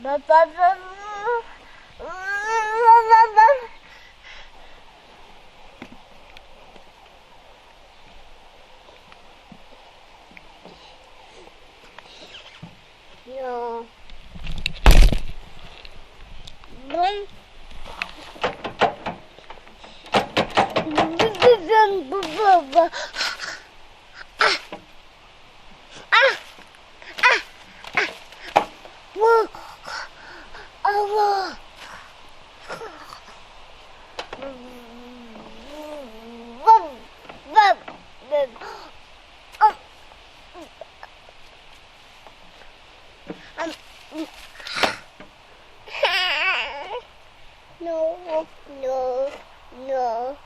No. No, no, no.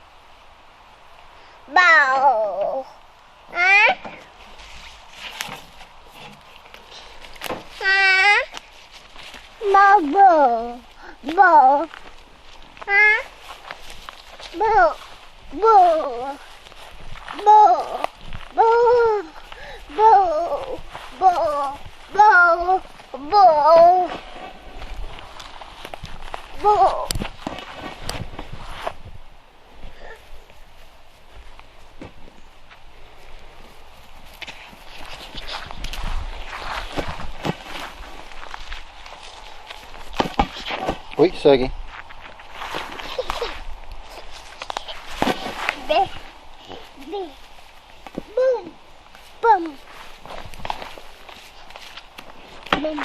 Bow. Huh? Huh? Bow. Bow. Huh? Bow. Bow. Bow. Bow. Bow. Bow. Bow. Bow. Bow. Ui, segue. Be. Be. Boom. Bum. Bum.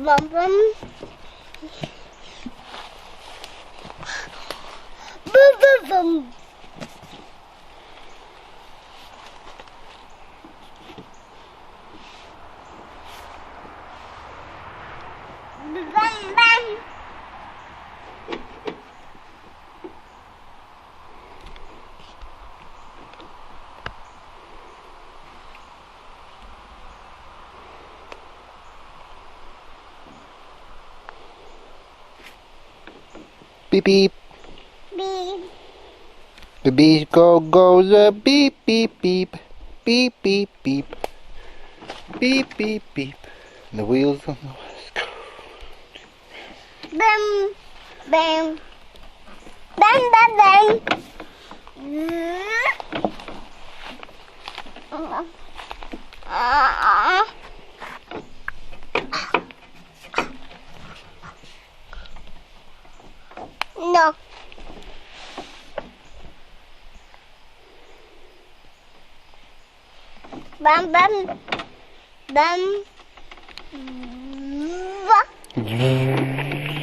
Bum bum. Bum bum bum. Bum bum. Beep beep. Beep. The beep goes a beep beep beep. Beep beep beep. Beep beep beep. The wheels on the west coast. Bam. Bam. Bam bam bam. No. Bam bam. Bam. Mm.